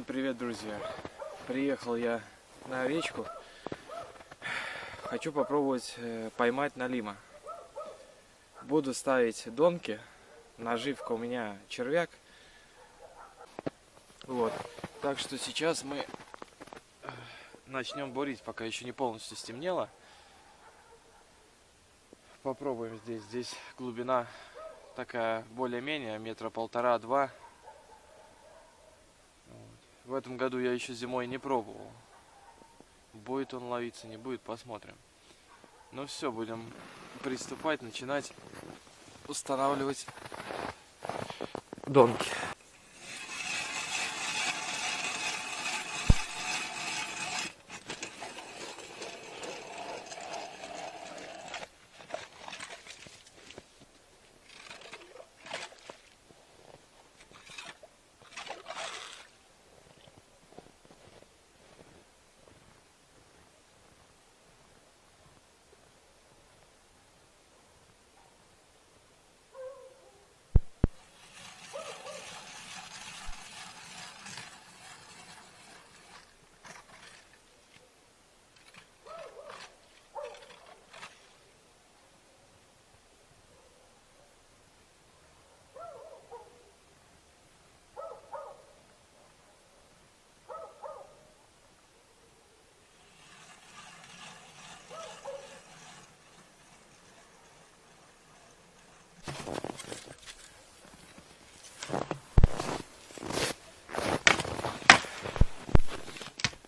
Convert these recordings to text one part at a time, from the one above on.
Всем привет, друзья! Приехал я на речку. Хочу попробовать поймать налима. Буду ставить донки. Наживка у меня червяк. Вот. Так что сейчас мы начнем бурить, пока еще не полностью стемнело. Попробуем здесь. Здесь глубина такая более-менее, метра полтора-два. В этом году я еще зимой не пробовал. Будет он ловиться, не будет, посмотрим. Ну все, будем приступать, начинать устанавливать донки.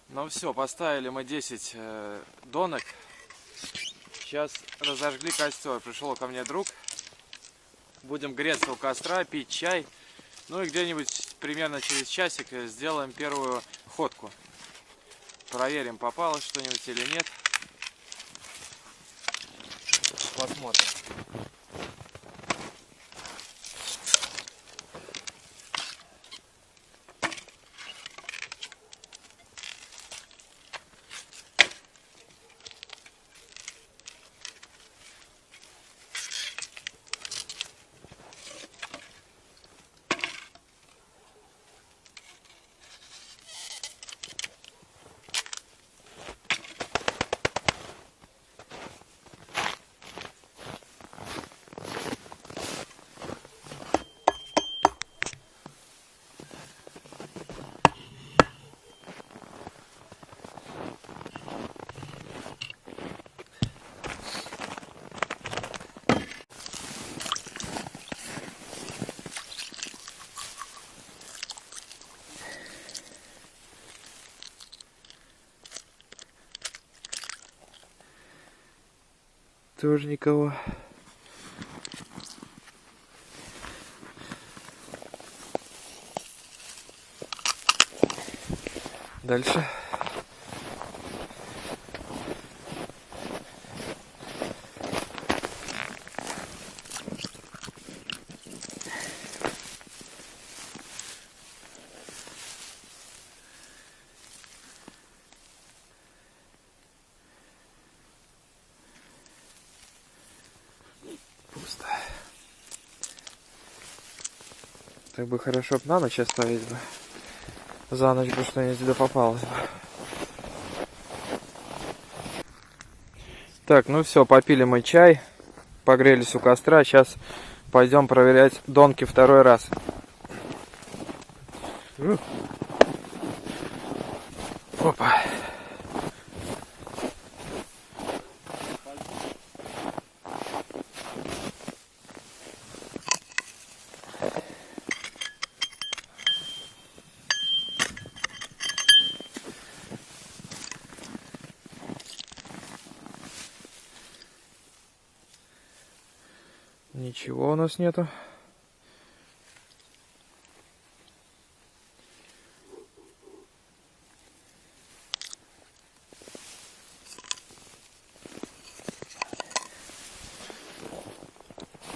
Ну все, поставили мы 10 донок. Сейчас разожгли костер. Пришел ко мне друг. Будем греться у костра, пить чай. Ну и где-нибудь примерно через часик сделаем первую ходку. Проверим, попалось что-нибудь или нет. Посмотрим. Тоже никого. Дальше. Пусто. Так бы хорошо на ночь оставить бы. За ночь бы что-нибудь сюда попалось бы. Так, ну все, попили мы чай, погрелись у костра. Сейчас пойдем проверять донки второй раз. Опа. Ничего у нас нету.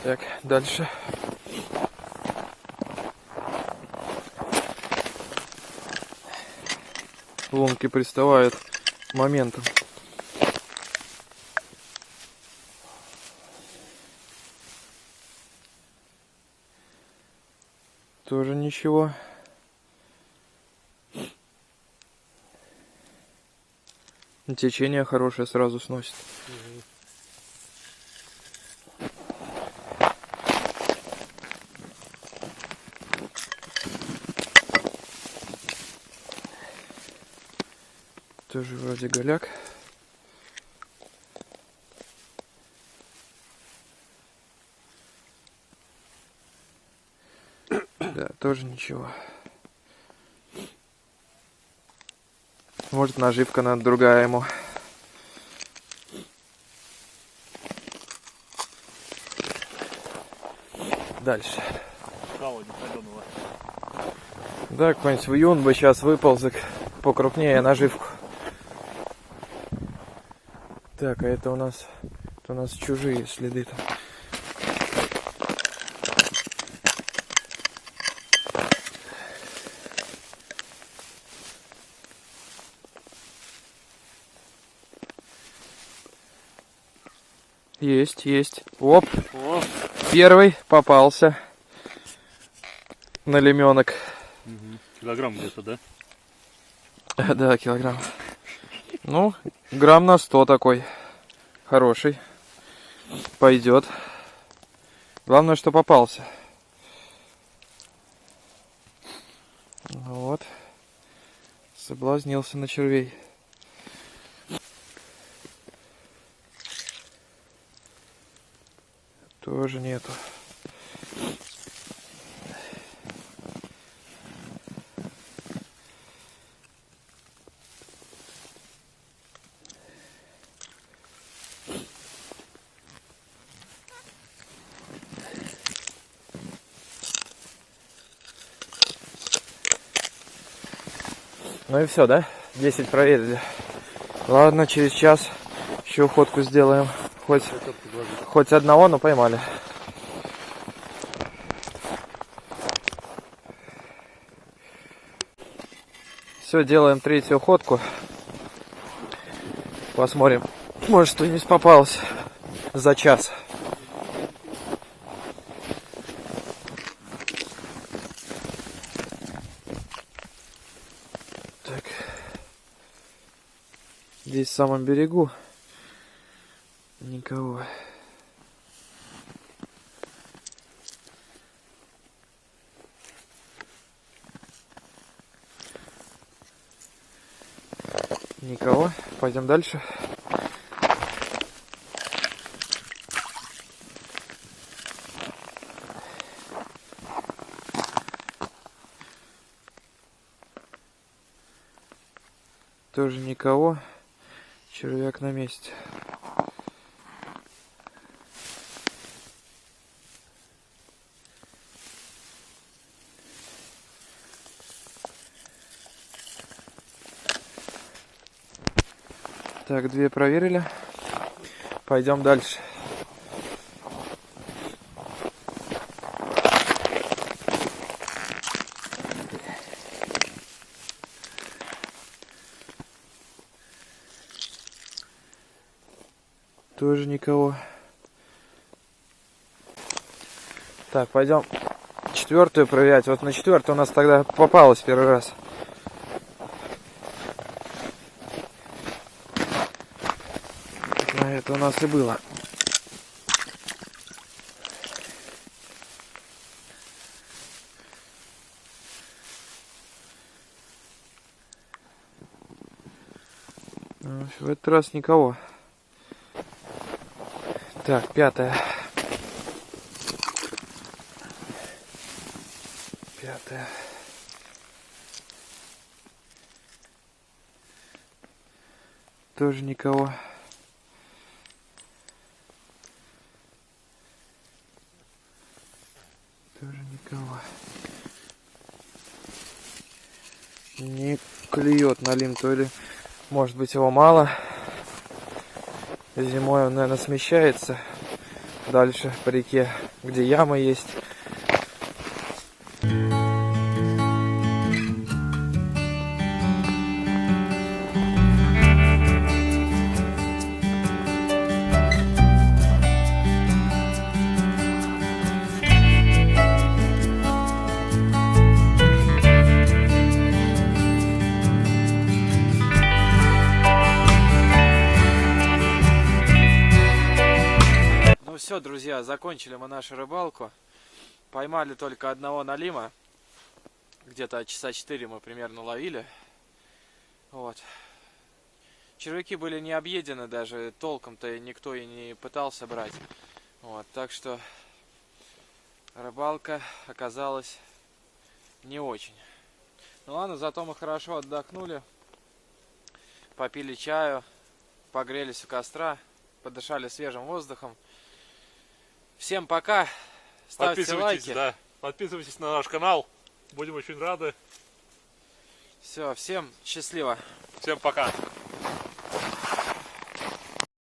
Так, дальше. Лунки приставают моментом. Тоже ничего. Течение хорошее сразу сносит. Тоже вроде голяк. Да, тоже ничего. Может, наживка надо другая ему. Дальше. Да, какой-нибудь вьюн бы сейчас выползок покрупнее наживку. Так, а это у нас чужие следы там. Есть. Оп. О. Первый попался на лимёнок. Килограмм где-то, да? Да, килограмм. Ну, грамм на 100 такой. Хороший. Пойдет. Главное, что попался. Вот. Соблазнился на червей. Тоже нету. Ну и все, да? 10 проверили. Ладно, через час еще уходку сделаем. Хоть одного, но поймали. Все, делаем третью ходку. Посмотрим, может что-нибудь попалось за час. Так. Здесь в самом берегу никого. Никого. Пойдем дальше. Тоже никого. Червяк на месте. Так, 2 проверили. Пойдем дальше. Тоже никого. Так, пойдем 4-ю проверять. Вот на 4-ю у нас тогда попалось первый раз. Это у нас и было. В этот раз никого. Так, 5-я. 5-я. Тоже никого. Тоже никого. Не клюет на лим, то ли, может быть, его мало. Зимой он, наверное, смещается дальше по реке, где ямы есть. все, друзья, закончили мы нашу рыбалку. Поймали только одного налима. Где-то часа 4 мы примерно ловили. Вот. Червяки были не объедены, даже толком-то никто и не пытался брать. Вот, так что рыбалка оказалась не очень. Ну ладно, зато мы хорошо отдохнули, попили чаю, погрелись у костра, подышали свежим воздухом. Всем пока, ставьте Подписывайтесь, лайки. да. Подписывайтесь на наш канал. Будем очень рады. Все, всем счастливо. Всем пока.